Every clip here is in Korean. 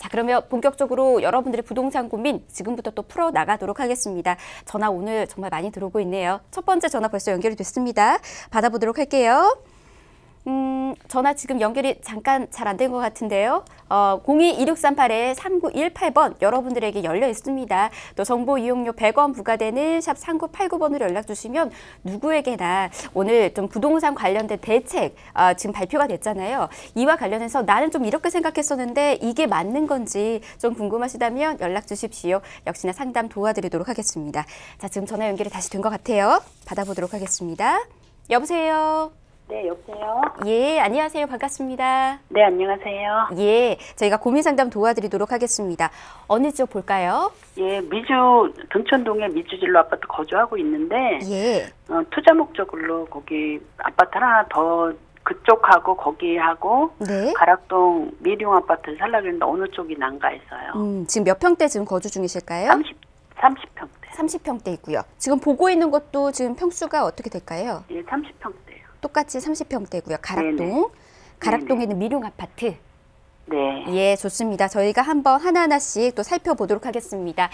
자, 그러면 본격적으로 여러분들의 부동산 고민 지금부터 또 풀어나가도록 하겠습니다. 전화 오늘 정말 많이 들어오고 있네요. 첫 번째 전화 벌써 연결이 됐습니다. 받아보도록 할게요. 전화 지금 연결이 잠깐 잘 안 된 것 같은데요. 02-2638-3918번 여러분들에게 열려 있습니다. 또 정보 이용료 100원 부과되는 샵 3989번으로 연락 주시면 누구에게나 오늘 좀 부동산 관련된 대책 지금 발표가 됐잖아요. 이와 관련해서 나는 좀 이렇게 생각했었는데 이게 맞는 건지 좀 궁금하시다면 연락 주십시오. 역시나 상담 도와드리도록 하겠습니다. 자, 지금 전화 연결이 다시 된 것 같아요. 받아보도록 하겠습니다. 여보세요. 네, 여보세요? 예, 안녕하세요. 반갑습니다. 네, 안녕하세요. 예, 저희가 고민 상담 도와드리도록 하겠습니다. 어느 쪽 볼까요? 예, 등촌동에 미주진로 아파트 거주하고 있는데, 예. 투자 목적으로 거기 아파트 하나 더 그쪽하고 거기하고, 네. 가락동 미룡 아파트를 살려고 했는데 어느 쪽이 난가했어요. 지금 몇 평대 지금 거주 중이실까요? 30평대. 30평대 있고요. 지금 보고 있는 것도 지금 평수가 어떻게 될까요? 예, 30평대요. 똑같이 30평대고요. 가락동. 네네. 가락동에 있는 미룡 아파트. 네. 예, 좋습니다. 저희가 한번 하나하나씩 또 살펴보도록 하겠습니다.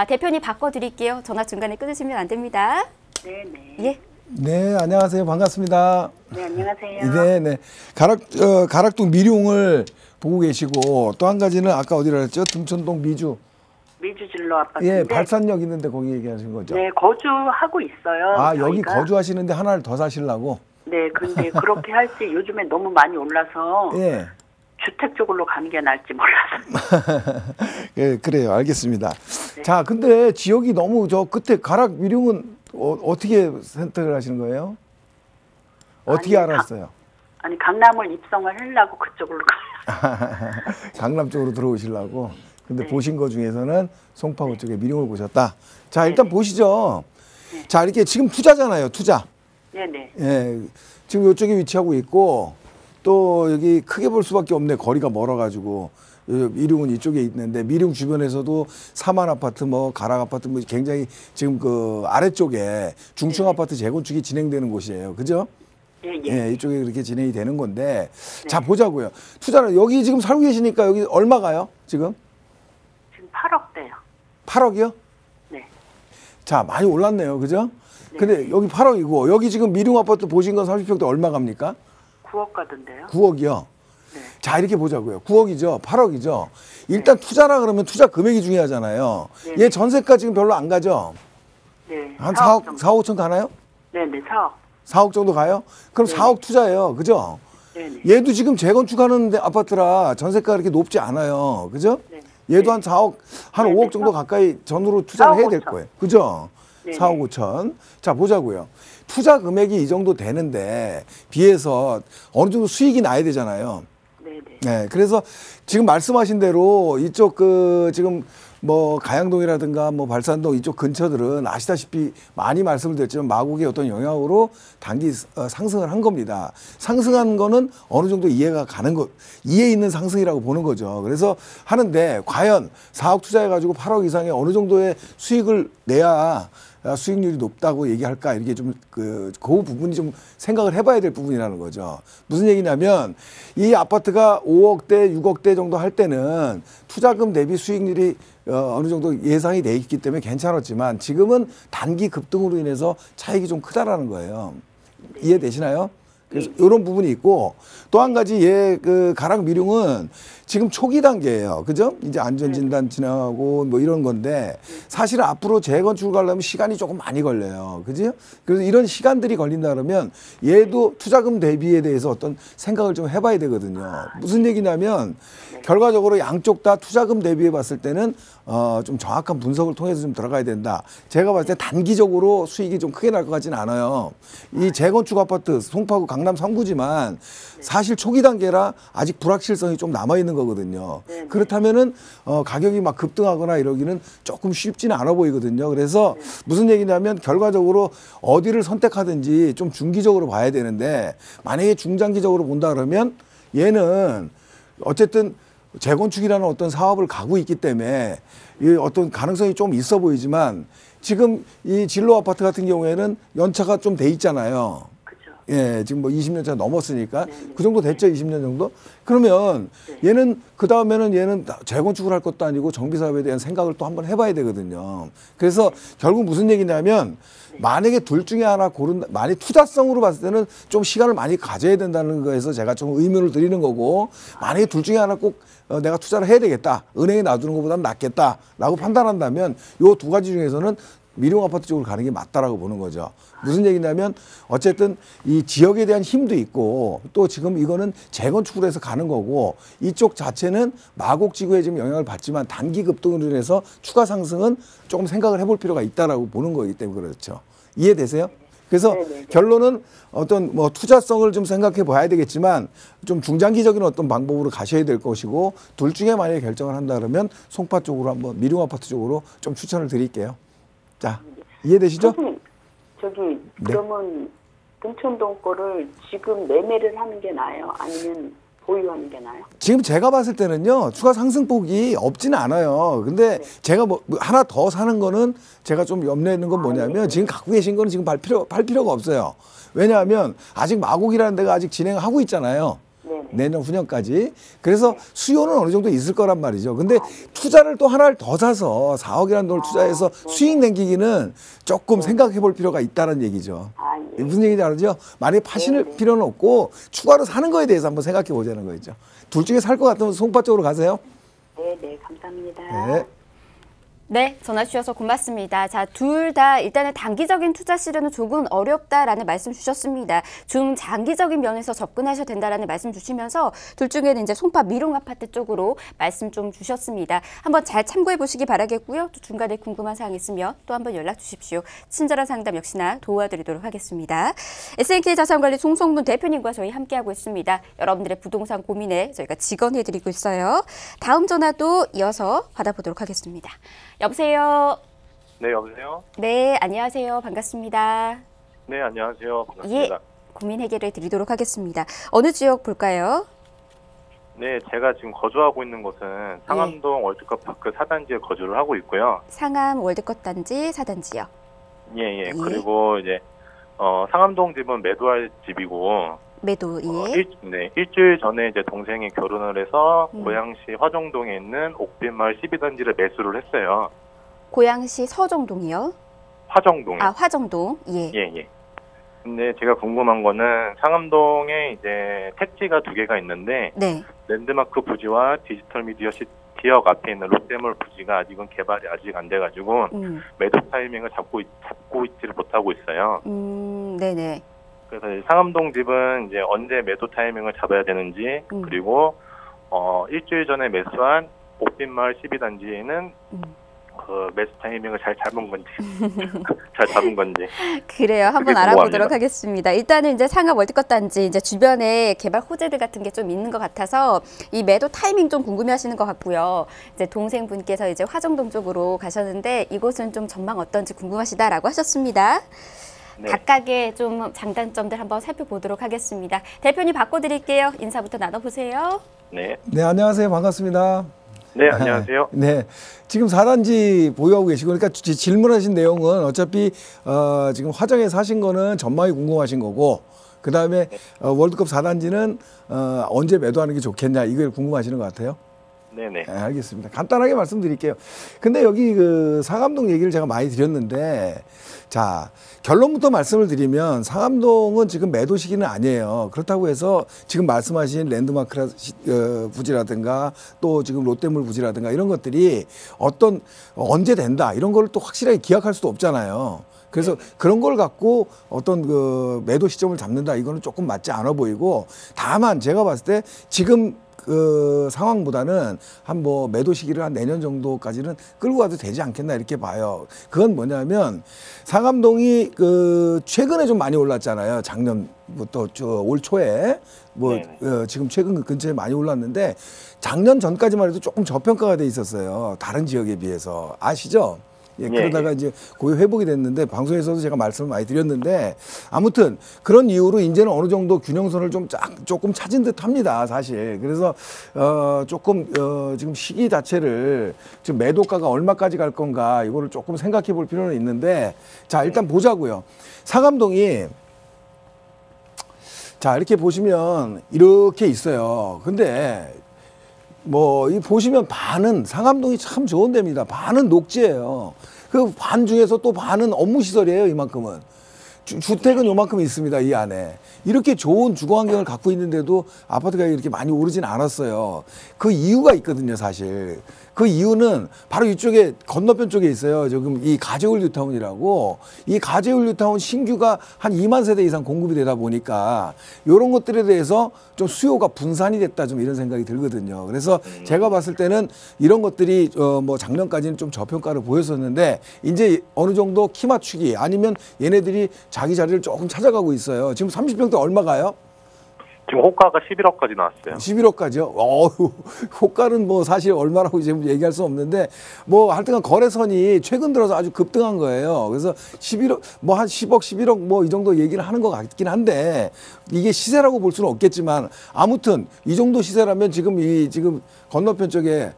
대표님 바꿔드릴게요. 전화 중간에 끊으시면 안 됩니다. 네네. 예. 네, 안녕하세요. 반갑습니다. 네, 안녕하세요. 네, 네. 가락동 미룡을 보고 계시고 또 한 가지는 아까 어디라 했죠? 등촌동 미주진로 아파트. 예, 발산역 있는데 거기 얘기하신 거죠? 네, 거주하고 있어요. 아, 여기 저희가. 거주하시는데 하나를 더 사시려고? 네, 근데 그렇게 할지 요즘에 너무 많이 올라서 예. 주택 쪽으로 가는 게 나을지 몰라서. 예, 그래요. 알겠습니다. 네. 자, 근데 지역이 너무 저 끝에 가락 미룡은 어떻게 선택을 하시는 거예요? 어떻게 아니, 알았어요? 강남을 입성을 하려고 그쪽으로 가요. 강남 쪽으로 들어오시려고. 근데 네. 보신 거 중에서는 송파구 쪽에 미룡을 보셨다. 자, 일단 네네. 보시죠. 네. 자, 이렇게 지금 투자잖아요. 투자. 네네. 예, 지금 이쪽에 위치하고 있고 또 여기 크게 볼 수밖에 없네. 거리가 멀어가지고 미룡은 이쪽에 있는데 미룡 주변에서도 사만 아파트, 뭐 가락 아파트, 뭐 굉장히 지금 그 아래쪽에 중층 아파트 재건축이 진행되는 곳이에요. 그죠? 예, 예. 예, 이쪽에 그렇게 진행이 되는 건데 자 보자고요. 투자는 여기 지금 살고 계시니까 여기 얼마가요? 지금? 지금 8억대요. 8억이요? 네. 자, 많이 올랐네요. 그죠? 근데 여기 8억이고 여기 지금 미룡 아파트 보신 건 30평대 얼마 갑니까? 9억 가던데요. 9억이요. 네. 자, 이렇게 보자고요. 9억이죠. 8억이죠. 일단 투자라 그러면 투자 금액이 중요하잖아요. 네. 얘 전세가 지금 별로 안 가죠? 네. 한 4억 4억, 4, 5천 가나요? 네네, 4억. 4억 정도 가요? 그럼 네. 4억 투자예요. 그죠? 네네. 얘도 지금 재건축하는 아파트라 전세가 그렇게 높지 않아요. 그죠? 네. 얘도 네. 한 4억, 한 네, 5억 네. 정도 가까이 전으로 투자를 4억 해야 될 5천. 거예요. 그죠? 네네. 4억 5천. 자, 보자고요. 투자 금액이 이 정도 되는데 비해서 어느 정도 수익이 나야 되잖아요. 네네. 네, 그래서 지금 말씀하신 대로 이쪽 지금 뭐 가양동이라든가 뭐 발산동 이쪽 근처들은 아시다시피 많이 말씀을 드렸지만 마곡의 어떤 영향으로 단기 상승을 한 겁니다. 상승한 거는 어느 정도 이해가 가는 이해 있는 상승이라고 보는 거죠. 그래서 하는데 과연 4억 투자해가지고 8억 이상의 어느 정도의 수익을 내야 수익률이 높다고 얘기할까 이렇게 좀 그 부분이 좀 생각을 해봐야 될 부분이라는 거죠. 무슨 얘기냐면 이 아파트가 5억대, 6억대 정도 할 때는 투자금 대비 수익률이 어느 정도 예상이 돼 있기 때문에 괜찮았지만 지금은 단기 급등으로 인해서 차익이 좀 크다라는 거예요. 이해되시나요? 그래서 이런 부분이 있고 또 한 가지 그 가락 미룡은 지금 초기 단계예요. 그죠? 이제 안전진단 진행하고 뭐 이런 건데 사실은 앞으로 재건축을 하려면 시간이 조금 많이 걸려요. 그죠? 그래서 이런 시간들이 걸린다 그러면 얘도 투자금 대비에 대해서 어떤 생각을 좀 해봐야 되거든요. 무슨 얘기냐면 결과적으로 양쪽 다 투자금 대비해 봤을 때는 좀 정확한 분석을 통해서 좀 들어가야 된다. 제가 봤을 때 단기적으로 수익이 좀 크게 날 것 같지는 않아요. 이 재건축 아파트 송파구 강남 3구지만 사실 초기 단계라 아직 불확실성이 좀 남아있는 거거든요. 네네. 그렇다면은 가격이 막 급등하거나 이러기는 조금 쉽지는 않아 보이거든요. 그래서 무슨 얘기냐면 결과적으로 어디를 선택하든지 좀 중기적으로 봐야 되는데 만약에 중장기적으로 본다 그러면 얘는 어쨌든 재건축이라는 어떤 사업을 가고 있기 때문에 이 어떤 가능성이 좀 있어 보이지만 지금 이 진로 아파트 같은 경우에는 연차가 좀 돼 있잖아요. 그죠. 예, 지금 뭐 20년차 넘었으니까 네네. 그 정도 됐죠, 20년 정도. 그러면 얘는 그 다음에는 얘는 재건축을 할 것도 아니고 정비 사업에 대한 생각을 또 한번 해봐야 되거든요. 그래서 결국 무슨 얘기냐면 만약에 둘 중에 하나 고른다, 만약 투자성으로 봤을 때는 좀 시간을 많이 가져야 된다는 거에서 제가 좀 의문을 드리는 거고, 만약에 둘 중에 하나 꼭 내가 투자를 해야 되겠다, 은행에 놔두는 것보다는 낫겠다라고 판단한다면 요 두 가지 중에서는 미용 아파트 쪽으로 가는 게 맞다라고 보는 거죠. 무슨 얘기냐면 어쨌든 이 지역에 대한 힘도 있고 또 지금 이거는 재건축으로 해서 가는 거고 이쪽 자체는 마곡지구에 지금 영향을 받지만 단기 급등으로 인해서 추가 상승은 조금 생각을 해볼 필요가 있다라고 보는 거기 때문에 그렇죠. 이해되세요? 그래서 네네. 결론은 어떤 뭐 투자성을 좀 생각해 봐야 되겠지만 좀 중장기적인 어떤 방법으로 가셔야 될 것이고 둘 중에 만약에 결정을 한다 그러면 송파 쪽으로 한번 미용 아파트 쪽으로 좀 추천을 드릴게요. 자, 이해되시죠? 선생님, 저기 네. 그러면 등촌동 거를 지금 매매를 하는 게 나아요? 아니면 보유하는 게 나아요? 지금 제가 봤을 때는요, 추가 상승폭이 없지는 않아요. 근데 제가 뭐 하나 더 사는 거는 제가 좀 염려해 있는 건 뭐냐면 지금 갖고 계신 거는 지금 팔 필요가 없어요. 왜냐하면 아직 마곡이라는 데가 아직 진행하고 있잖아요. 네네. 내년 후년까지. 그래서 수요는 어느 정도 있을 거란 말이죠. 근데 투자를 또 하나를 더 사서 4억이라는 돈을 투자해서 수익 남기기는 조금 생각해 볼 필요가 있다는 얘기죠. 아, 예. 무슨 얘기인지 알죠? 만약에 파실 필요는 없고 추가로 사는 거에 대해서 한번 생각해 보자는 거죠. 둘 중에 살 것 같으면 송파 쪽으로 가세요. 네, 네, 감사합니다. 네. 네, 전화 주셔서 고맙습니다. 자, 둘 다 일단은 단기적인 투자 시련은 조금 어렵다라는 말씀 주셨습니다. 좀 장기적인 면에서 접근하셔야 된다라는 말씀 주시면서 둘 중에는 이제 송파 미롱 아파트 쪽으로 말씀 좀 주셨습니다. 한번 잘 참고해 보시기 바라겠고요. 또 중간에 궁금한 사항 있으면 또 한번 연락 주십시오. 친절한 상담 역시나 도와드리도록 하겠습니다. SNK 자산관리 송성문 대표님과 저희 함께하고 있습니다. 여러분들의 부동산 고민에 저희가 직언해드리고 있어요. 다음 전화도 이어서 받아보도록 하겠습니다. 여보세요. 네, 여보세요? 네, 안녕하세요. 반갑습니다. 네, 안녕하세요. 예, 반갑습니다. 고민 해결해 드리도록 하겠습니다. 어느 지역 볼까요? 네, 제가 지금 거주하고 있는 곳은 상암동 월드컵 파크 4단지에 거주를 하고 있고요. 상암 월드컵 단지 4단지요. 예, 예. 그리고 이제 상암동 집은 매도할 집이고 매도, 예. 일주일 전에 이제 동생이 결혼을 해서 고양시 화정동에 있는 옥빈마을 12단지를 매수를 했어요. 고양시 서정동이요. 화정동에. 아, 화정동. 예. 예, 예. 근데 제가 궁금한 거는 상암동에 이제 택지가 2개가 있는데 네. 랜드마크 부지와 디지털 미디어 지역 앞에 있는 롯데몰 부지가 아직은 개발이 아직 안 돼가지고 매도 타이밍을 잡고 있지를 못하고 있어요. 네네. 그래서 상암동 집은 이제 언제 매도 타이밍을 잡아야 되는지 그리고 일주일 전에 매수한 옥빈마을 12단지에는 그 매수 타이밍을 잘 잡은 건지 잘 잡은 건지 그래요. 한번 그게 알아보도록 궁금합니다. 하겠습니다. 일단은 이제 상암 월드컵 단지 이제 주변에 개발 호재들 같은 게 좀 있는 것 같아서 이 매도 타이밍 좀 궁금해하시는 것 같고요. 이제 동생분께서 이제 화정동 쪽으로 가셨는데 이곳은 좀 전망 어떤지 궁금하시다라고 하셨습니다. 네. 각각의 좀 장단점들 한번 살펴보도록 하겠습니다. 대표님 바꿔드릴게요. 인사부터 나눠보세요. 네. 네, 안녕하세요. 반갑습니다. 네, 안녕하세요. 네. 지금 4단지 보유하고 계시고, 그러니까 질문하신 내용은 어차피, 지금 화정에 사신 거는 전망이 궁금하신 거고, 그 다음에 월드컵 4단지는 언제 매도하는 게 좋겠냐, 이걸 궁금하시는 것 같아요. 네네. 네, 알겠습니다. 간단하게 말씀드릴게요. 근데 여기 그 상암동 얘기를 제가 많이 드렸는데, 자, 결론부터 말씀을 드리면 상암동은 지금 매도 시기는 아니에요. 그렇다고 해서 지금 말씀하신 랜드마크 부지라든가 또 지금 롯데몰 부지라든가 이런 것들이 어떤 언제 된다 이런 걸 또 확실하게 기약할 수도 없잖아요. 그래서 그런 걸 갖고 어떤 그 매도 시점을 잡는다 이거는 조금 맞지 않아 보이고, 다만 제가 봤을 때 지금 그 상황보다는 한 뭐 매도 시기를 한 내년 정도까지는 끌고 가도 되지 않겠나 이렇게 봐요. 그건 뭐냐면 상암동이 그 최근에 좀 많이 올랐잖아요. 작년부터 올 초에 뭐 지금 최근 근처에 많이 올랐는데 작년 전까지만 해도 조금 저평가가 돼 있었어요. 다른 지역에 비해서. 아시죠? 예, 그러다가 이제 고요 회복이 됐는데 방송에서도 제가 말씀을 많이 드렸는데 아무튼 그런 이유로 이제는 어느 정도 균형선을 조금 찾은 듯 합니다, 사실. 그래서 조금 지금 시기 자체를 지금 매도가가 얼마까지 갈 건가 이거를 조금 생각해 볼 필요는 있는데, 자, 일단 보자고요. 상암동이 자, 이렇게 보시면 이렇게 있어요. 근데 뭐 이 보시면 반은 상암동이 참 좋은 데입니다. 반은 녹지예요. 그 반 중에서 또 반은 업무 시설이에요. 이만큼은. 주택은 요만큼 있습니다. 이 안에. 이렇게 좋은 주거 환경을 갖고 있는데도 아파트가 이렇게 많이 오르진 않았어요. 그 이유가 있거든요, 사실. 그 이유는 바로 이쪽에 건너편 쪽에 있어요. 지금 이 가재울 뉴타운이라고. 이 가재울 뉴타운 신규가 한 2만 세대 이상 공급이 되다 보니까 이런 것들에 대해서 좀 수요가 분산이 됐다, 좀 이런 생각이 들거든요. 그래서 제가 봤을 때는 이런 것들이 뭐 작년까지는 좀 저평가를 보였었는데 이제 어느 정도 키 맞추기 아니면 얘네들이 자기 자리를 조금 찾아가고 있어요. 지금 30평대 얼마가요? 지금 호가가 11억까지 나왔어요. 11억까지요? 어휴, 호가는 뭐 사실 얼마라고 지금 얘기할 수 없는데 뭐 하여튼간 거래선이 최근 들어서 아주 급등한 거예요. 그래서 11억, 뭐 한 10억, 11억 뭐 이 정도 얘기를 하는 것 같긴 한데 이게 시세라고 볼 수는 없겠지만 아무튼 이 정도 시세라면 지금 건너편 쪽에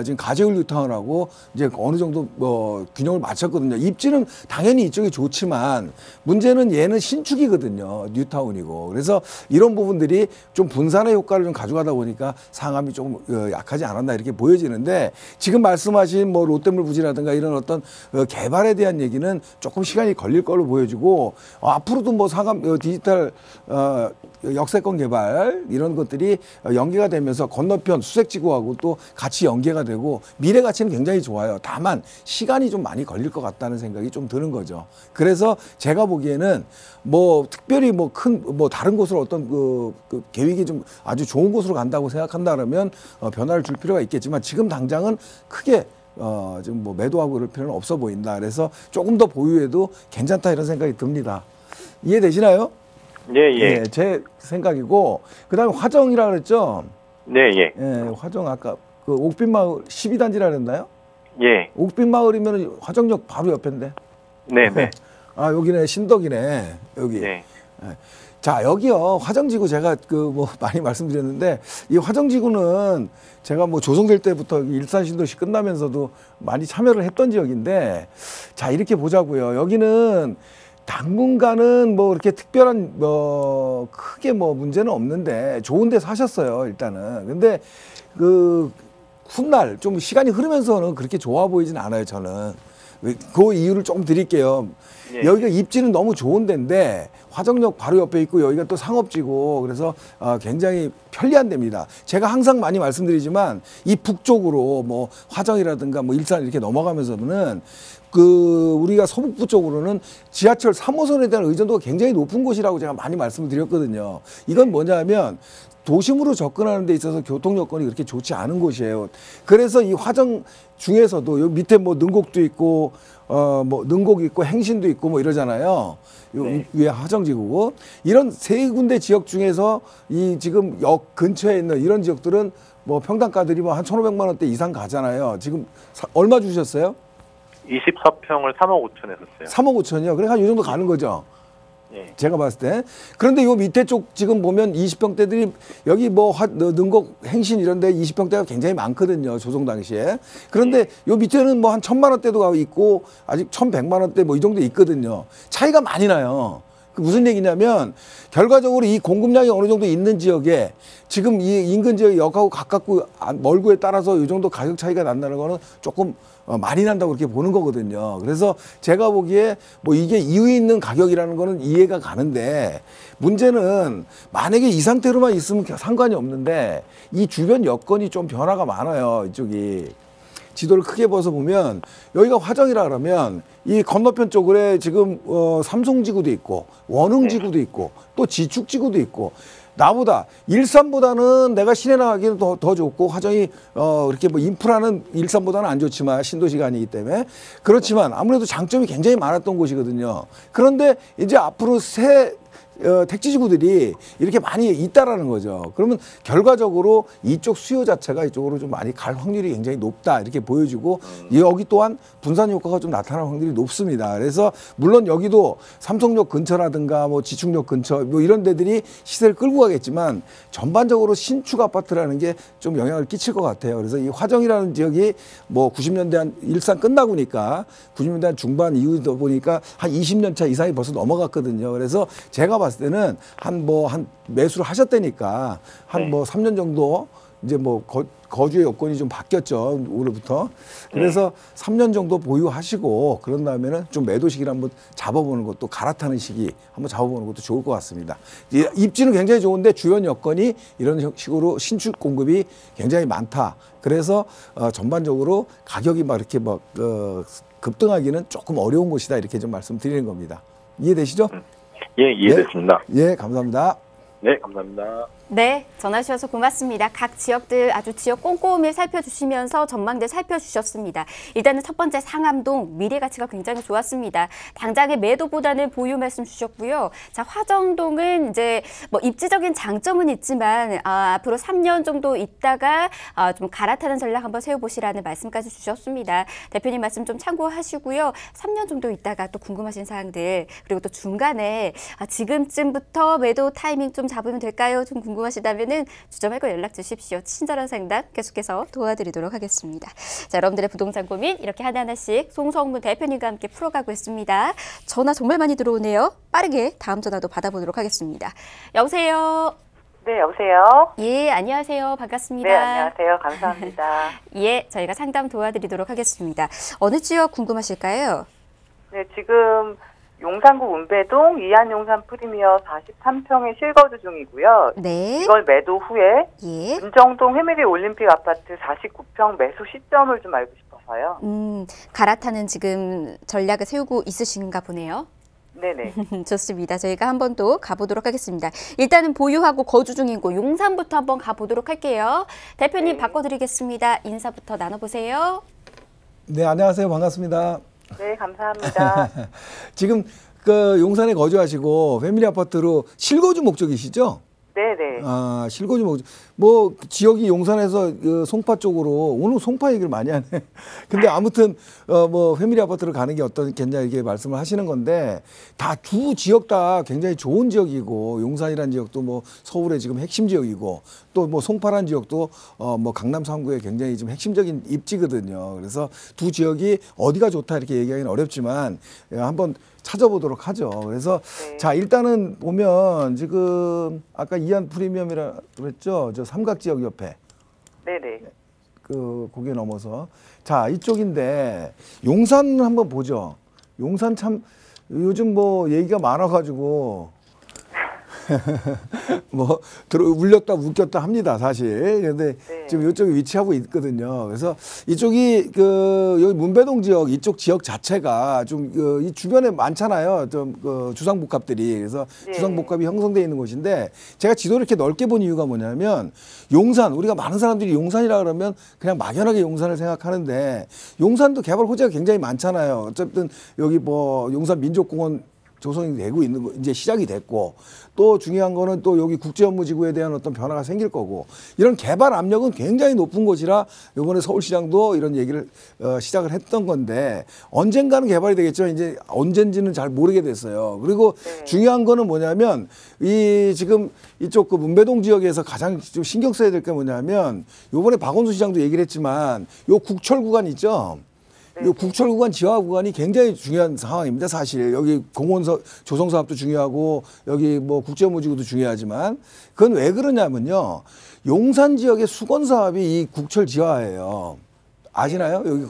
지금 가재울 뉴타운하고 이제 어느 정도 뭐 균형을 맞췄거든요. 입지는 당연히 이쪽이 좋지만 문제는 얘는 신축이거든요. 뉴타운이고. 그래서 이런 부분들이 좀 분산의 효과를 좀 가져가다 보니까 상암이 조금 약하지 않았나 이렇게 보여지는데 지금 말씀하신 뭐 롯데물 부지라든가 이런 어떤 개발에 대한 얘기는 조금 시간이 걸릴 걸로 보여지고 앞으로도 뭐 상암 디지털 역세권 개발 이런 것들이 연계가 되면서 건너편 수색지구하고 또 같이 연계가 되고 미래 가치는 굉장히 좋아요. 다만 시간이 좀 많이 걸릴 것 같다는 생각이 좀 드는 거죠. 그래서 제가 보기에는 뭐 특별히 뭐 큰 뭐 다른 곳으로 어떤 그 계획이 좀 아주 좋은 곳으로 간다고 생각한다 그러면 변화를 줄 필요가 있겠지만 지금 당장은 크게 지금 뭐 매도하고 그럴 필요는 없어 보인다. 그래서 조금 더 보유해도 괜찮다 이런 생각이 듭니다. 이해되시나요? 예. 네, 제 생각이고 그다음에 화정이라 그랬죠? 네. 예, 화정 아까 그 옥빈마을 12단지라 그랬나요? 예. 옥빈마을이면 화정역 바로 옆인데. 네. 아, 여기네 신덕이네. 여기. 네. 예. 자, 여기요. 화정지구 제가 뭐 많이 말씀드렸는데 이 화정지구는 제가 뭐 조성될 때부터 일산 신도시 끝나면서도 많이 참여를 했던 지역인데 자, 이렇게 보자고요. 여기는 당분간은 뭐 이렇게 특별한 뭐 크게 뭐 문제는 없는데 좋은 데 사셨어요, 일단은. 근데 그 훗날 좀 시간이 흐르면서는 그렇게 좋아 보이진 않아요, 저는. 그 이유를 조금 드릴게요. 예. 여기가 입지는 너무 좋은 데인데 화정역 바로 옆에 있고 여기가 또 상업지고 그래서 굉장히 편리한 데입니다. 제가 항상 많이 말씀드리지만 이 북쪽으로 뭐 화정이라든가 뭐 일산 이렇게 넘어가면서는 우리가 서북부 쪽으로는 지하철 3호선에 대한 의존도가 굉장히 높은 곳이라고 제가 많이 말씀을 드렸거든요. 이건 뭐냐면 도심으로 접근하는 데 있어서 교통 여건이 그렇게 좋지 않은 곳이에요. 그래서 이 화정 중에서도 여기 밑에 뭐 능곡도 있고 뭐 능곡 있고 행신도 있고 뭐 이러잖아요. 네. 위에 화정지구고 이런 세 군데 지역 중에서 이 지금 역 근처에 있는 이런 지역들은 뭐 평당가들이 뭐 한 1,500만 원대 이상 가잖아요. 지금 얼마 주셨어요? 24평을 3억 5천 했었어요. 3억 5천이요? 그래 한 이 정도 가는 거죠. 예. 제가 봤을 때. 그런데 요 밑에 쪽 지금 보면 20평대들이 여기 뭐 능곡 행신 이런 데 20평대가 굉장히 많거든요. 조성 당시에. 그런데 요 밑에는 뭐 한 1,000만 원대도 있고 아직 1,100만 원대 뭐 이 정도 있거든요. 차이가 많이 나요. 그 무슨 얘기냐면 결과적으로 이 공급량이 어느 정도 있는 지역에 지금 이 인근 지역의 역하고 가깝고 멀고에 따라서 이 정도 가격 차이가 난다는 거는 조금 많이 난다고 그렇게 보는 거거든요. 그래서 제가 보기에 뭐 이게 이유 있는 가격이라는 거는 이해가 가는데 문제는 만약에 이 상태로만 있으면 상관이 없는데 이 주변 여건이 좀 변화가 많아요. 이쪽이. 지도를 크게 벗어 보면 여기가 화정이라 그러면 이 건너편 쪽에 지금 삼성지구도 있고 원흥지구도 있고 또 지축지구도 있고 나보다 일산보다는 내가 시내 나가기는 더 좋고 화정이 이렇게 뭐 인프라는 일산보다는 안 좋지만 신도시가 아니기 때문에 그렇지만 아무래도 장점이 굉장히 많았던 곳이거든요. 그런데 이제 앞으로 새 택지지구들이 이렇게 많이 있다라는 거죠. 그러면 결과적으로 이쪽 수요 자체가 이쪽으로 좀 많이 갈 확률이 굉장히 높다 이렇게 보여지고 여기 또한 분산 효과가 좀 나타날 확률이 높습니다. 그래서 물론 여기도 삼성역 근처라든가 뭐 지축역 근처 뭐 이런 데들이 시세를 끌고 가겠지만 전반적으로 신축 아파트라는 게 좀 영향을 끼칠 것 같아요. 그래서 이 화정이라는 지역이 뭐 90년대 한 일산 끝나고 니까 90년대 한 중반 이후다 보니까 한 20년 차 이상이 벌써 넘어갔거든요. 그래서 제가 봤을 봤을 때는 한 매수를 하셨다니까 한 뭐 3년 정도 이제 뭐 거주의 여건이 좀 바뀌었죠. 올해부터. 그래서 3년 정도 보유하시고 그런 다음에는 좀 매도 시기를 한번 잡아보는 것도 갈아타는 시기 한번 잡아보는 것도 좋을 것 같습니다. 입지는 굉장히 좋은데 주변 여건이 이런 식으로 신축 공급이 굉장히 많다. 그래서 전반적으로 가격이 막 이렇게 막 급등하기는 조금 어려운 곳이다. 이렇게 좀 말씀드리는 겁니다. 이해되시죠? 예, 이해됐습니다. 예, 감사합니다. 네, 감사합니다. 네, 전화 주셔서 고맙습니다. 각 지역들 아주 지역 꼼꼼히 살펴주시면서 전망대 살펴주셨습니다. 일단은 첫 번째 상암동 미래 가치가 굉장히 좋았습니다. 당장의 매도보다는 보유 말씀 주셨고요. 자, 화정동은 이제 뭐 입지적인 장점은 있지만 앞으로 3년 정도 있다가 좀 갈아타는 전략 한번 세워보시라는 말씀까지 주셨습니다. 대표님 말씀 좀 참고하시고요. 3년 정도 있다가 또 궁금하신 사항들 그리고 또 중간에 지금쯤부터 매도 타이밍 좀 잡으면 될까요? 좀 궁금하시다면은 주저 말고 연락 주십시오. 친절한 상담 계속해서 도와드리도록 하겠습니다. 자, 여러분들의 부동산 고민 이렇게 하나하나씩 송성문 대표님과 함께 풀어가고 있습니다. 전화 정말 많이 들어오네요. 빠르게 다음 전화도 받아보도록 하겠습니다. 여보세요. 네, 여보세요. 예, 안녕하세요. 반갑습니다. 네, 안녕하세요. 감사합니다. 예, 저희가 상담 도와드리도록 하겠습니다. 어느 지역 궁금하실까요? 네, 지금 용산구 운배동 이한용산 프리미어 43평에 실거주 중이고요. 네. 이걸 매도 후에 예. 은정동 해밀리 올림픽 아파트 49평 매수 시점을 좀 알고 싶어서요. 갈아타는 지금 전략을 세우고 있으신가 보네요. 네네. 좋습니다. 저희가 한 번 더 가보도록 하겠습니다. 일단은 보유하고 거주 중인 곳 용산부터 한번 가보도록 할게요. 대표님 네. 바꿔드리겠습니다. 인사부터 나눠보세요. 네, 안녕하세요. 반갑습니다. 네, 감사합니다. 지금 그 용산에 거주하시고 패밀리 아파트로 실거주 목적이시죠? 네네. 아, 실거주 목적. 뭐 지역이 용산에서 그 송파 쪽으로 오늘 송파 얘기를 많이 하네. 근데 아무튼 뭐 패밀리 아파트를 가는 게 어떻겠냐 이렇게 말씀을 하시는 건데 다 두 지역 다 굉장히 좋은 지역이고 용산이라는 지역도 뭐 서울의 지금 핵심 지역이고 또 뭐 송파라는 지역도 뭐 강남 3구의 굉장히 좀 핵심적인 입지거든요. 그래서 두 지역이 어디가 좋다 이렇게 얘기하기는 어렵지만 한번 찾아보도록 하죠. 그래서 네. 자, 일단은 보면 지금 아까 이한 프리미엄이라 그랬죠. 저 삼각지역 옆에 네네. 그 고개 넘어서 자, 이쪽인데 용산 한번 보죠. 용산 참 요즘 뭐 얘기가 많아가지고 뭐 울렸다 웃겼다 합니다, 사실. 근데 네. 지금 이쪽에 위치하고 있거든요. 그래서 이쪽이 그 여기 문배동 지역 이쪽 지역 자체가 좀 이 주변에 많잖아요. 좀 그 주상복합들이. 그래서 네. 주상복합이 형성되어 있는 곳인데 제가 지도를 이렇게 넓게 본 이유가 뭐냐면 용산 우리가 많은 사람들이 용산이라 그러면 그냥 막연하게 용산을 생각하는데 용산도 개발 호재가 굉장히 많잖아요. 어쨌든 여기 뭐 용산 민족공원 조성이 되고 있는 거 이제 시작이 됐고 또 중요한 거는 또 여기 국제업무지구에 대한 어떤 변화가 생길 거고 이런 개발 압력은 굉장히 높은 곳이라 이번에 서울시장도 이런 얘기를 시작을 했던 건데 언젠가는 개발이 되겠죠. 이제 언젠지는 잘 모르게 됐어요. 그리고 네. 중요한 거는 뭐냐면 이 지금 이쪽 그 문배동 지역에서 가장 좀 신경 써야 될 게 뭐냐면 요번에 박원순 시장도 얘기를 했지만 요 국철 구간 있죠. 이 국철 구간 지하 구간이 굉장히 중요한 상황입니다. 사실 여기 공원 조성 사업도 중요하고 여기 뭐 국제무지구도 중요하지만 그건 왜 그러냐면요. 용산 지역의 수건 사업이 이 국철 지하예요. 아시나요? 여기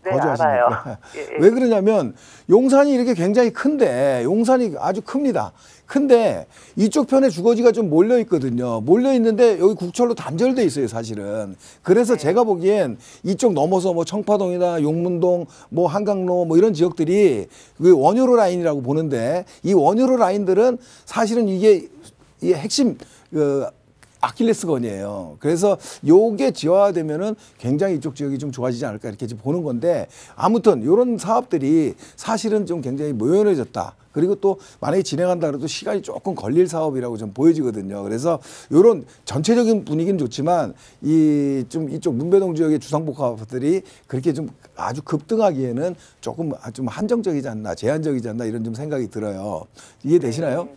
네, 거주하시니까. 알아요. 예, 예. 왜 그러냐면 용산이 이렇게 굉장히 큰데 용산이 아주 큽니다. 근데 이쪽 편에 주거지가 좀 몰려 있거든요. 몰려 있는데 여기 국철로 단절돼 있어요, 사실은. 그래서 제가 보기엔 이쪽 넘어서 뭐 청파동이나 용문동, 뭐 한강로 뭐 이런 지역들이 그 원효로 라인이라고 보는데 이 원효로 라인들은 사실은 이게 핵심 아킬레스건이에요. 그래서 요게 지화되면은 굉장히 이쪽 지역이 좀 좋아지지 않을까 이렇게 지금 보는 건데 아무튼 이런 사업들이 사실은 좀 굉장히 모연해졌다. 그리고 또 만약에 진행한다 그래도 시간이 조금 걸릴 사업이라고 좀 보여지거든요. 그래서 이런 전체적인 분위기는 좋지만 이 좀 이쪽 문배동 지역의 주상복합들이 그렇게 좀 아주 급등하기에는 조금 좀 한정적이지 않나, 제한적이지 않나 이런 좀 생각이 들어요. 이해되시나요?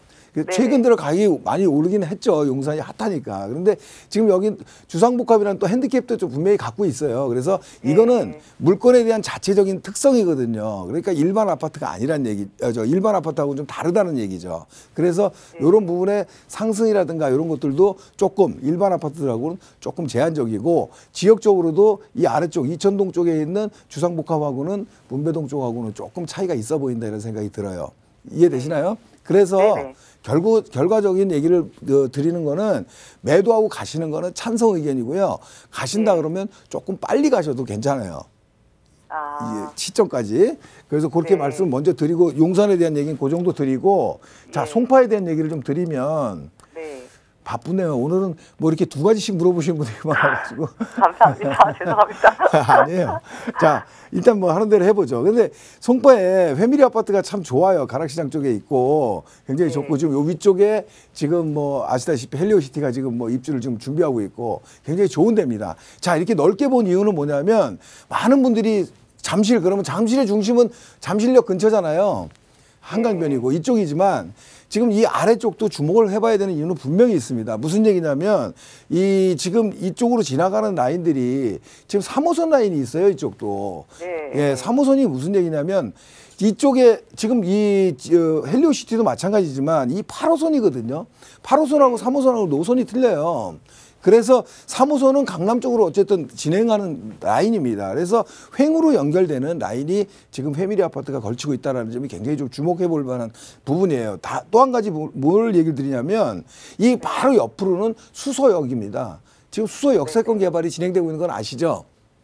최근 들어 가격이 많이 오르긴 했죠. 용산이 핫하니까. 그런데 지금 여기 주상복합이라는 또 핸디캡도 좀 분명히 갖고 있어요. 그래서 이거는 물건에 대한 자체적인 특성이거든요. 그러니까 일반 아파트가 아니란 얘기, 일반 아파트하고는 좀 다르다는 얘기죠. 그래서 이런 부분에 상승이라든가 이런 것들도 조금 일반 아파트들하고는 조금 제한적이고 지역적으로도 이 아래쪽 이천동 쪽에 있는 주상복합하고는 문배동 쪽하고는 조금 차이가 있어 보인다 이런 생각이 들어요. 이해되시나요? 그래서 결과적인 얘기를 드리는 거는 매도하고 가시는 거는 찬성 의견이고요. 가신다 그러면 조금 빨리 가셔도 괜찮아요. 이 시점까지. 그래서 그렇게 말씀을 먼저 드리고 용산에 대한 얘기는 그 정도 드리고 자 송파에 대한 얘기를 좀 드리면 바쁘네요. 오늘은 뭐 이렇게 두 가지씩 물어보시는 분들이 많아가지고. 감사합니다. 죄송합니다. 아니에요. 자, 일단 뭐 하는 대로 해보죠. 근데 송파에 회밀리 아파트가 참 좋아요. 가락시장 쪽에 있고 굉장히 좋고 지금 요 위쪽에 지금 뭐 아시다시피 헬리오시티가 지금 뭐 입주를 지금 준비하고 있고 굉장히 좋은 데입니다. 자, 이렇게 넓게 본 이유는 뭐냐면 많은 분들이 잠실 그러면 잠실의 중심은 잠실역 근처잖아요. 한강변이고 이쪽이지만 지금 이 아래쪽도 주목을 해봐야 되는 이유는 분명히 있습니다. 무슨 얘기냐면 이 지금 이쪽으로 지나가는 라인들이 지금 3호선 라인이 있어요. 이쪽도. 예, 3호선이 무슨 얘기냐면 이쪽에 지금 이 헬리오시티도 마찬가지지만 이 8호선이거든요. 8호선하고 3호선하고 노선이 틀려요. 그래서 3호선은 강남 쪽으로 어쨌든 진행하는 라인입니다. 그래서 횡으로 연결되는 라인이 지금 회밀리 아파트가 걸치고 있다는 점이 굉장히 좀 주목해 볼 만한 부분이에요. 또 한 가지 뭘 얘기를 드리냐면 이 바로 옆으로는 수서역입니다. 지금 수서 역세권 개발이 진행되고 있는 건 아시죠?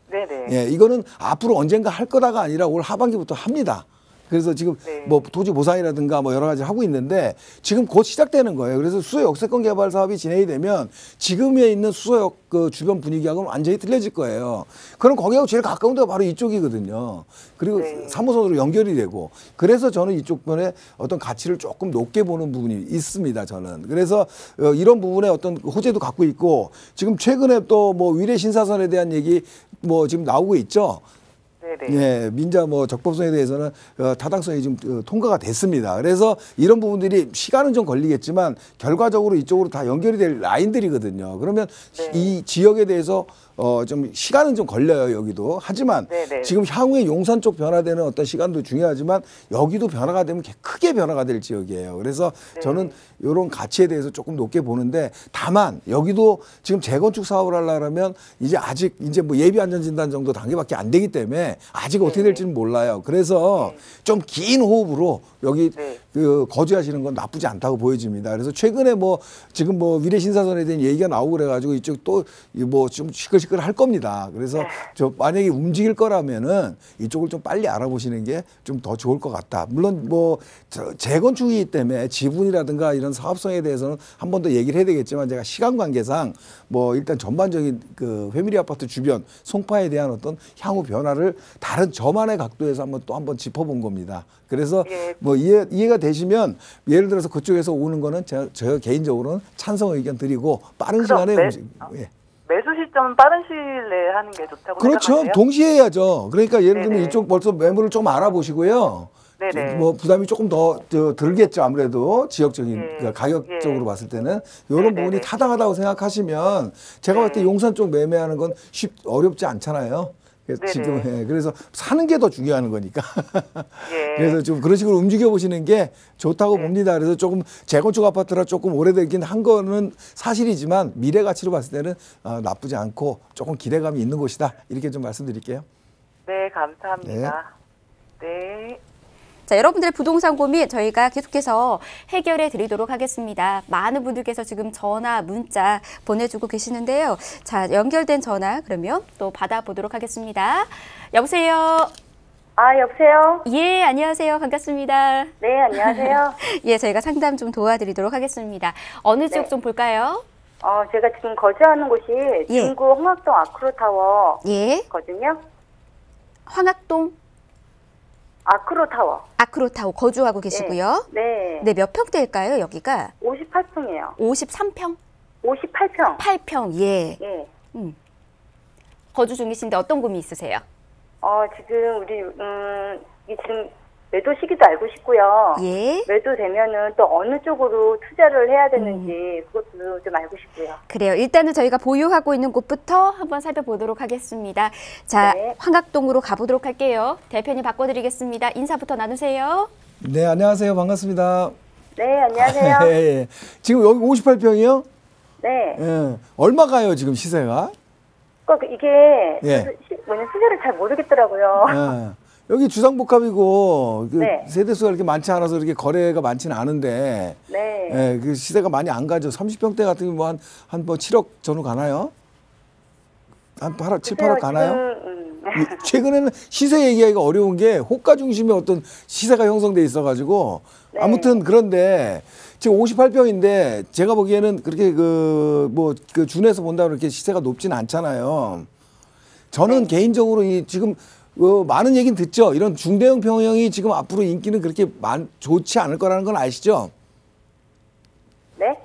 네네. 예, 이거는 앞으로 언젠가 할 거다가 아니라 올 하반기부터 합니다. 그래서 지금 뭐 토지 보상이라든가 뭐 여러 가지 하고 있는데 지금 곧 시작되는 거예요. 그래서 수서 역세권 개발 사업이 진행이 되면 지금에 있는 수서역 그 주변 분위기하고는 완전히 틀려질 거예요. 그럼 거기하고 제일 가까운 데가 바로 이쪽이거든요. 그리고 3호선으로 연결이 되고 그래서 저는 이쪽 면에 어떤 가치를 조금 높게 보는 부분이 있습니다. 저는. 그래서 이런 부분에 어떤 호재도 갖고 있고 지금 최근에 또 뭐 위례 신사선에 대한 얘기 뭐 지금 나오고 있죠. 예, 민자 뭐 적법성에 대해서는 타당성이 지금 통과가 됐습니다. 그래서 이런 부분들이 시간은 좀 걸리겠지만 결과적으로 이쪽으로 다 연결이 될 라인들이거든요. 그러면 이 지역에 대해서 좀 시간은 좀 걸려요, 여기도. 하지만 지금 향후에 용산 쪽 변화되는 어떤 시간도 중요하지만 여기도 변화가 되면 크게 변화가 될 지역이에요. 그래서 저는 이런 가치에 대해서 조금 높게 보는데 다만 여기도 지금 재건축 사업을 하려면 이제 아직 이제 뭐 예비 안전진단 정도 단계밖에 안 되기 때문에 아직 어떻게 될지는 몰라요. 그래서 좀 긴 호흡으로 여기 그 거주하시는 건 나쁘지 않다고 보여집니다. 그래서 최근에 뭐 지금 뭐 위례 신사선에 대한 얘기가 나오고 그래가지고 이쪽 또 뭐 좀 시끌시끌 할 겁니다. 그래서 저 만약에 움직일 거라면은 이쪽을 좀 빨리 알아보시는 게 좀 더 좋을 것 같다. 물론 뭐 재건축이기 때문에 지분이라든가 이런 사업성에 대해서는 한 번 더 얘기를 해야 되겠지만 제가 시간 관계상 뭐 일단 전반적인 그 회밀리 아파트 주변 송파에 대한 어떤 향후 변화를 다른 저만의 각도에서 한번 짚어본 겁니다. 그래서 뭐 이해가 되시면 예를 들어서 그쪽에서 오는 거는 저 개인적으로는 찬성 의견 드리고 빠른 시간에 매수 시점은 빠른 시일 내에 하는 게 좋다고 그렇죠. 생각하세요? 동시에 해야죠. 그러니까 예를 들면 이쪽 벌써 매물을 좀 알아보시고요. 뭐 부담이 조금 더 들겠죠. 아무래도 지역적인 그러니까 가격적으로 봤을 때는 이런 부분이 타당하다고 생각하시면 제가 봤을 때 용산 쪽 매매하는 건 어렵지 않잖아요. 지금 그래서 사는 게 더 중요한 거니까. 그래서 좀 그런 식으로 움직여 보시는 게 좋다고 봅니다. 그래서 조금 재건축 아파트라 조금 오래되긴 한 거는 사실이지만 미래 가치로 봤을 때는 나쁘지 않고 조금 기대감이 있는 곳이다. 이렇게 좀 말씀드릴게요. 네, 감사합니다. 네. 자, 여러분들의 부동산 고민 저희가 계속해서 해결해 드리도록 하겠습니다. 많은 분들께서 지금 전화, 문자 보내주고 계시는데요. 자, 연결된 전화 그러면 또 받아보도록 하겠습니다. 여보세요? 여보세요? 예, 안녕하세요. 반갑습니다. 네, 안녕하세요. 예, 저희가 상담 좀 도와드리도록 하겠습니다. 어느 지역 좀 볼까요? 제가 지금 거주하는 곳이 중구 홍학동 아크로타워 거든요. 황학동? 아크로타워 거주하고 계시고요. 네. 네, 몇 평대일까요, 여기가? 58평이에요. 53평? 58평. 8평, 예. 거주 중이신데 어떤 고민 있으세요? 지금 우리, 지금 매도 시기도 알고 싶고요. 예. 매도 되면은 또 어느 쪽으로 투자를 해야 되는지 그것도 좀 알고 싶고요. 그래요. 일단은 저희가 보유하고 있는 곳부터 한번 살펴보도록 하겠습니다. 자, 네. 황학동으로 가보도록 할게요. 대표님 바꿔드리겠습니다. 인사부터 나누세요. 네, 안녕하세요. 반갑습니다. 네, 안녕하세요. 예, 예. 지금 여기 58평이요? 네. 예. 얼마가요, 지금 시세가? 꼭 이게 예. 수제를 잘 모르겠더라고요. 예. 여기 주상복합이고 그 네. 세대수가 이렇게 많지 않아서 이렇게 거래가 많지는 않은데 네. 예, 그 시세가 많이 안 가죠. 30평대 같은 경우 한 뭐 7억 전후 가나요? 한 8억, 7, 8억 가나요? 최근에는 시세 얘기하기가 어려운 게 호가 중심의 어떤 시세가 형성돼 있어가지고 네. 아무튼 그런데 지금 58평인데 제가 보기에는 그렇게 그 준에서 본다고 그렇게 시세가 높지는 않잖아요. 저는 개인적으로 지금 많은 얘기는 듣죠. 이런 중대형 평형이 지금 앞으로 인기는 그렇게 좋지 않을 거라는 건 아시죠? 네?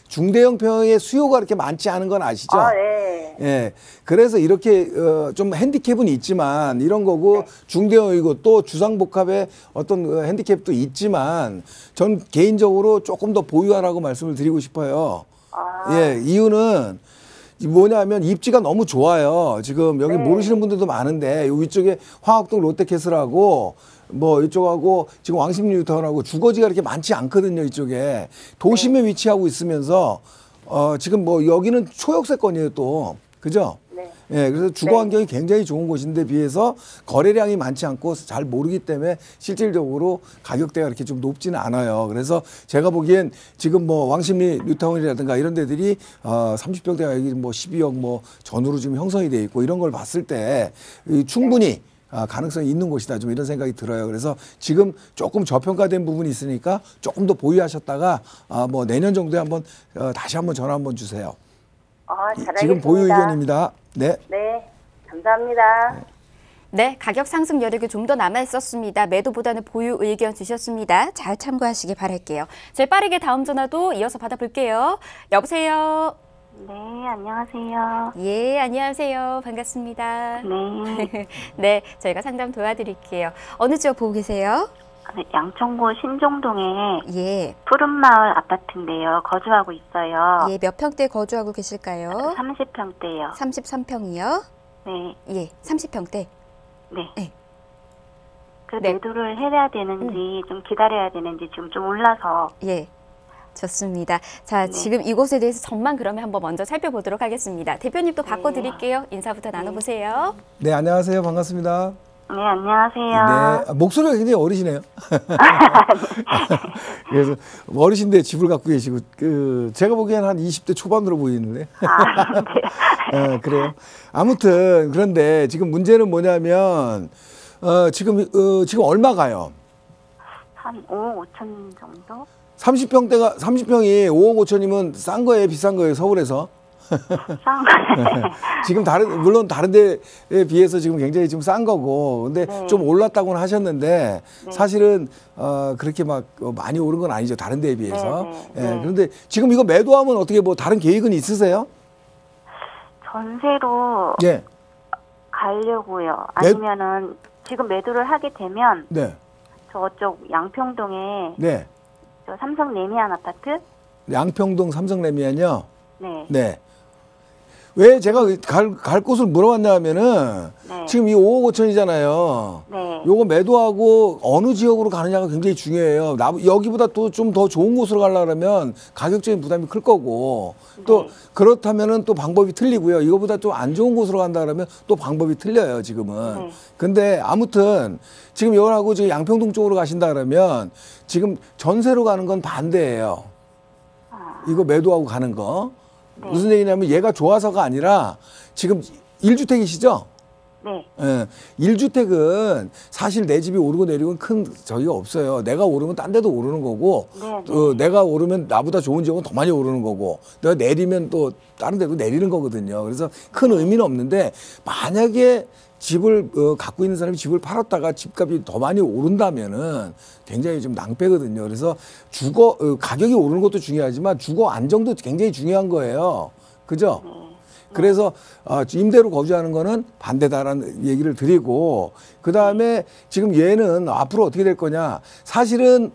중대형 평형의 수요가 그렇게 많지 않은 건 아시죠? 아, 네. 예. 그래서 이렇게 좀 핸디캡은 있지만 이런 거고 중대형이고 또 주상복합의 어떤 핸디캡도 있지만 전 개인적으로 조금 더 보유하라고 말씀을 드리고 싶어요. 예. 이유는 뭐냐면 입지가 너무 좋아요. 지금 여기 모르시는 분들도 많은데 위쪽에 황학동 롯데캐슬하고 뭐 이쪽하고 지금 왕십리뉴타운하고 주거지가 그렇게 많지 않거든요. 이쪽에 도심에 위치하고 있으면서 지금 뭐 여기는 초역세권이에요 또 그죠? 네. 예, 그래서 주거 환경이 굉장히 좋은 곳인데 비해서 거래량이 많지 않고 잘 모르기 때문에 실질적으로 가격대가 이렇게 좀 높지는 않아요. 그래서 제가 보기엔 지금 뭐 왕십리 뉴타운이라든가 이런 데들이 30평대가 여기 뭐 12억 뭐 전후로 지금 형성이 돼 있고 이런 걸 봤을 때 충분히 가능성이 있는 곳이다. 좀 이런 생각이 들어요. 그래서 지금 조금 저평가된 부분이 있으니까 조금 더 보유하셨다가 뭐 내년 정도에 한번 다시 한번 전화 한번 주세요. 잘 알겠습니다. 지금 보유 의견입니다. 네. 네. 감사합니다. 네, 가격 상승 여력이 좀 더 남아 있었습니다. 매도보다는 보유 의견 주셨습니다. 잘 참고하시기 바랄게요. 제일 빠르게 다음 전화도 이어서 받아볼게요. 여보세요. 네, 안녕하세요. 예, 안녕하세요. 반갑습니다. 네. 네, 저희가 상담 도와드릴게요. 어느 지역 보고 계세요? 양천구 신종동에 예. 푸른마을 아파트인데요. 거주하고 있어요. 예, 몇 평대 거주하고 계실까요? 30평대요. 33평이요? 네. 예, 30평대. 네. 네. 그 네. 매도를 해야 되는지 좀 기다려야 되는지 지금 좀 올라서. 예. 좋습니다. 자, 네. 지금 이곳에 대해서 전망 그러면 한번 먼저 살펴보도록 하겠습니다. 대표님 또 바꿔드릴게요. 인사부터 나눠보세요. 네, 안녕하세요. 반갑습니다. 네, 안녕하세요. 네, 목소리가 굉장히 어리시네요. 그래서 어르신데 집을 갖고 계시고 제가 보기엔 한 20대 초반으로 보이는데. 네. 그래요. 아무튼 그런데 지금 문제는 뭐냐면 지금 얼마가요? 한 5억 5천 정도? 30평이 5억 5천이면 싼 거예요, 비싼 거예요, 서울에서? 지금 물론 다른 데에 비해서 지금 굉장히 좀 싼 거고, 근데 네. 좀 올랐다고는 하셨는데, 네. 사실은, 그렇게 막 많이 오른 건 아니죠, 다른 데에 비해서. 네, 예, 네. 그런데 지금 이거 매도하면 어떻게 뭐 다른 계획은 있으세요? 전세로 예. 가려고요. 아니면은 지금 매도를 하게 되면 네. 저쪽 양평동에 네. 저 삼성 레미안 아파트? 양평동 삼성레미안요? 네. 네. 왜 제가 갈 곳을 물어봤냐 하면은, 네. 지금 이 5억 5천이잖아요. 네. 요거 매도하고 어느 지역으로 가느냐가 굉장히 중요해요. 여기보다 또 좀 더 좋은 곳으로 가려고 그러면 가격적인 부담이 클 거고, 또 네. 그렇다면은 또 방법이 틀리고요. 이거보다 좀 안 좋은 곳으로 간다 그러면 또 방법이 틀려요, 지금은. 네. 근데 아무튼 지금 이거하고 지금 양평동 쪽으로 가신다 그러면 지금 전세로 가는 건 반대예요. 이거 매도하고 가는 거. 네. 무슨 얘기냐면 얘가 좋아서가 아니라 지금 1주택이시죠? 네. 예. 1주택은 사실 내 집이 오르고 내리고는 큰 저기가 없어요. 내가 오르면 딴 데도 오르는 거고, 네, 네. 내가 오르면 나보다 좋은 지역은 더 많이 오르는 거고, 내가 내리면 또 다른 데도 내리는 거거든요. 그래서 큰 의미는 없는데, 만약에 집을 갖고 있는 사람이 집을 팔았다가 집값이 더 많이 오른다면은 굉장히 좀 낭패거든요. 그래서 가격이 오르는 것도 중요하지만 주거 안정도 굉장히 중요한 거예요. 그죠? 그래서 임대로 거주하는 거는 반대다라는 얘기를 드리고, 그다음에 지금 얘는 앞으로 어떻게 될 거냐. 사실은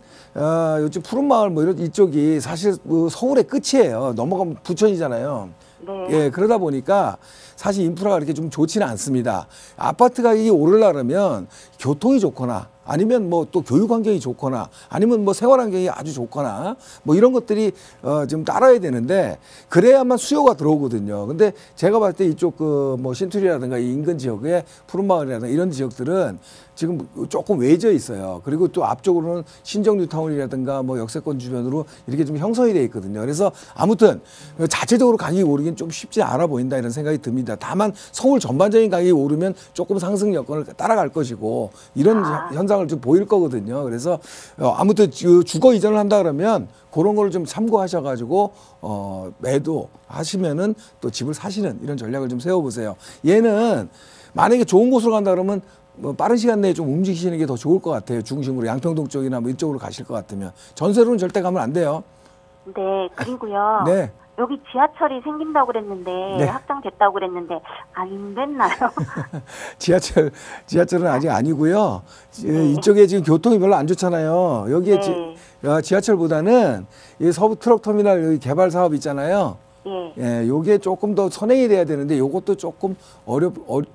요즘 푸른마을 뭐 이런 이쪽이 사실 서울의 끝이에요. 넘어가면 부천이잖아요. 네. 예, 그러다 보니까 사실 인프라가 이렇게 좀 좋지는 않습니다. 아파트 가격이 오르려면 교통이 좋거나 아니면 뭐 또 교육 환경이 좋거나 아니면 뭐 생활 환경이 아주 좋거나 뭐 이런 것들이 좀 따라야 되는데, 그래야만 수요가 들어오거든요. 근데 제가 봤을 때 이쪽 그 뭐 신투리라든가 이 인근 지역에 푸른마을이라든가 이런 지역들은 지금 조금 외져 있어요. 그리고 또 앞쪽으로는 신정뉴타운이라든가 뭐 역세권 주변으로 이렇게 좀 형성이 돼 있거든요. 그래서 아무튼 자체적으로 가격이 오르긴 좀 쉽지 않아 보인다 이런 생각이 듭니다. 다만 서울 전반적인 가격이 오르면 조금 상승 여건을 따라갈 것이고 이런 현상을 좀 보일 거거든요. 그래서 아무튼 주거 이전을 한다 그러면 그런 걸 좀 참고하셔가지고 매도하시면은 또 집을 사시는 이런 전략을 좀 세워보세요. 얘는 만약에 좋은 곳으로 간다 그러면 뭐 빠른 시간 내에 좀 움직이시는 게 더 좋을 것 같아요. 중심으로 양평동 쪽이나 뭐 이쪽으로 가실 것 같으면. 전세로는 절대 가면 안 돼요. 네, 그리고요. 네. 여기 지하철이 생긴다고 그랬는데 네. 확장됐다고 그랬는데 안 됐나요? 지하철은 아직 아니고요. 이쪽에 지금 교통이 별로 안 좋잖아요. 여기에 네. 지하철보다는 이 서부 트럭 터미널 여기 개발 사업 있잖아요. 예. 예, 요게 조금 더 선행이 돼야 되는데 요것도 조금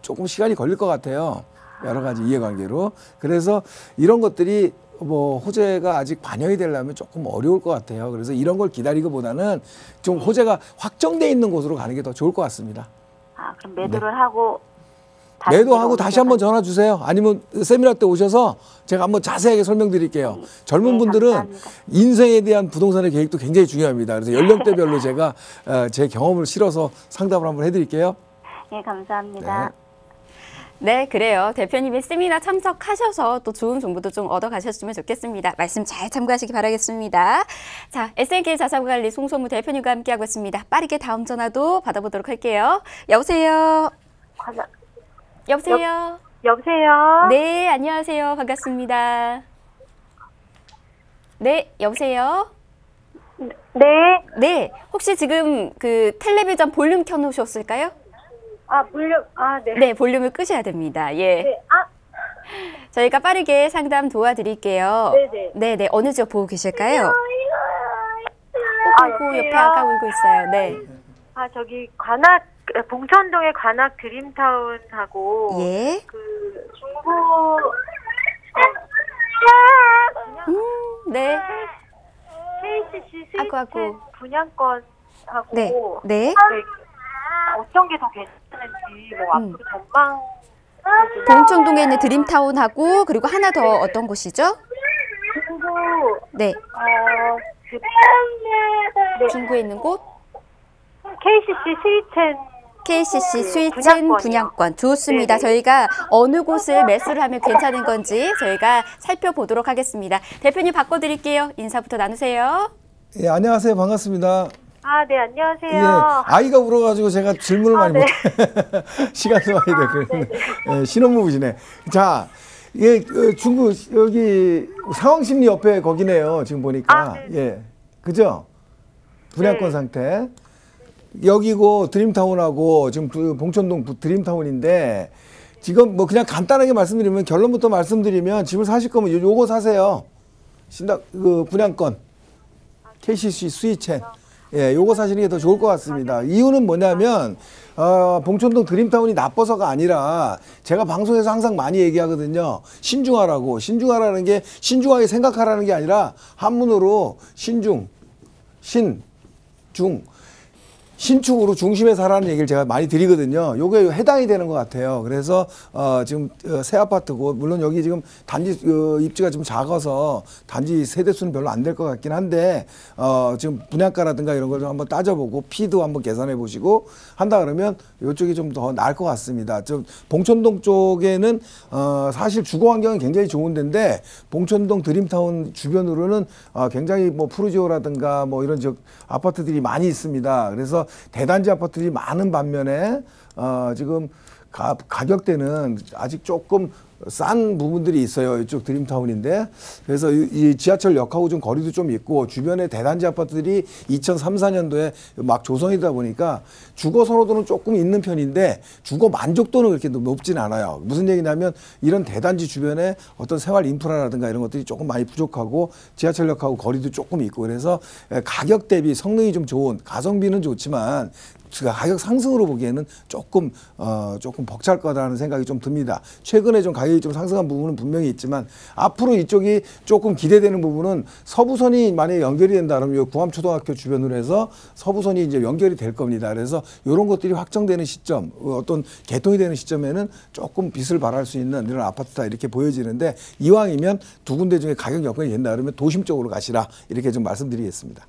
조금 시간이 걸릴 것 같아요. 여러 가지 이해관계로. 그래서 이런 것들이 뭐 호재가 아직 반영이 되려면 조금 어려울 것 같아요. 그래서 이런 걸 기다리기보다는 좀 호재가 확정돼 있는 곳으로 가는 게 더 좋을 것 같습니다. 아, 그럼 매도를 하고 매도하고 다시 한번 전화 주세요. 아니면 세미나 때 오셔서 제가 한번 자세하게 설명드릴게요. 젊은 분들은 감사합니다. 인생에 대한 부동산의 계획도 굉장히 중요합니다. 그래서 연령대별로 제가 제 경험을 실어서 상담을 한번 해드릴게요. 네, 감사합니다. 네, 그래요. 대표님이 세미나 참석하셔서 또 좋은 정보도 좀 얻어가셨으면 좋겠습니다. 말씀 잘 참고하시기 바라겠습니다. 자, SNK 자산관리 송소무 대표님과 함께하고 있습니다. 빠르게 다음 전화도 받아보도록 할게요. 여보세요? 여보세요? 여보세요? 네, 안녕하세요. 반갑습니다. 네, 여보세요? 네. 네, 혹시 지금 그 텔레비전 볼륨 켜놓으셨을까요? 네. 네, 볼륨을 끄셔야 됩니다. 예. 네. 저희가 빠르게 상담 도와드릴게요. 네네. 네네, 어느 지역 보고 계실까요? 여보세요? 옆에 아가 울고 있어요. 네. 저기 봉천동의 관악 드림타운하고 예. 그 중구 네. KCC 스위트 아고. 분양권하고 네. 네. 어떤 게 더 괜찮은지 뭐 앞으로 전망. 봉천동에 있는 드림타운하고 그리고 하나 더 어떤 곳이죠? 중구 네. 네. 중구에 있는 곳? KCC 스위첸 스위첸 분양권. 좋습니다. 네네. 저희가 어느 곳을 매수를 하면 괜찮은 건지 저희가 살펴보도록 하겠습니다. 대표님 바꿔드릴게요. 인사부터 나누세요. 예, 안녕하세요. 반갑습니다. 네, 안녕하세요. 예, 아이가 울어가지고 제가 질문을 많이 네. 못해. 시간도 많이 되고. 예, 신혼부부시네. 자, 예, 중구, 여기 상황심리 옆에 거기네요. 지금 보니까. 예. 그죠? 분양권 상태. 여기고 드림타운하고 지금 봉천동 드림타운인데 지금 뭐 그냥 간단하게 말씀드리면 결론부터 말씀드리면 집을 사실 거면 요거 사세요. 분양권. KCC 스위첸. 예, 요거 사시는 게 더 좋을 것 같습니다. 이유는 뭐냐면, 봉천동 드림타운이 나빠서가 아니라, 제가 방송에서 항상 많이 얘기하거든요. 신중하라고. 신중하라는 게, 신중하게 생각하라는 게 아니라, 한문으로 신축으로 중심에 사라는 얘기를 제가 많이 드리거든요. 요게 해당이 되는 것 같아요. 그래서 지금 새 아파트고, 물론 여기 지금 단지 입지가 좀 작아서 단지 세대수는 별로 안 될 것 같긴 한데 지금 분양가라든가 이런 걸 좀 한번 따져보고 피도 한번 계산해 보시고 한다 그러면 이쪽이 좀 더 나을 것 같습니다. 좀 봉천동 쪽에는 사실 주거 환경은 굉장히 좋은 데인데 봉천동 드림타운 주변으로는 굉장히 뭐 푸르지오라든가 뭐 이런 지역 아파트들이 많이 있습니다. 그래서 대단지 아파트들이 많은 반면에 지금 가격대는 아직 조금 싼 부분들이 있어요. 이쪽 드림타운인데. 그래서 이 지하철역하고 좀 거리도 좀 있고 주변에 대단지 아파트들이 2003, 4년도에 막 조성이다 보니까 주거 선호도는 조금 있는 편인데 주거 만족도는 그렇게 높진 않아요. 무슨 얘기냐면 이런 대단지 주변에 어떤 생활 인프라라든가 이런 것들이 조금 많이 부족하고 지하철역하고 거리도 조금 있고 그래서 가격 대비 성능이 좀 좋은 가성비는 좋지만 가격 상승으로 보기에는 조금 벅찰 거다라는 생각이 좀 듭니다. 최근에 좀 가격이 좀 상승한 부분은 분명히 있지만 앞으로 이쪽이 조금 기대되는 부분은 서부선이 만약에 연결이 된다 그러면 구암초등학교 주변으로 해서 서부선이 이제 연결이 될 겁니다. 그래서 이런 것들이 확정되는 시점, 어떤 개통이 되는 시점에는 조금 빛을 발할 수 있는 이런 아파트다 이렇게 보여지는데 이왕이면 두 군데 중에 가격 여건이 된다 그러면 도심 쪽으로 가시라 이렇게 좀 말씀드리겠습니다.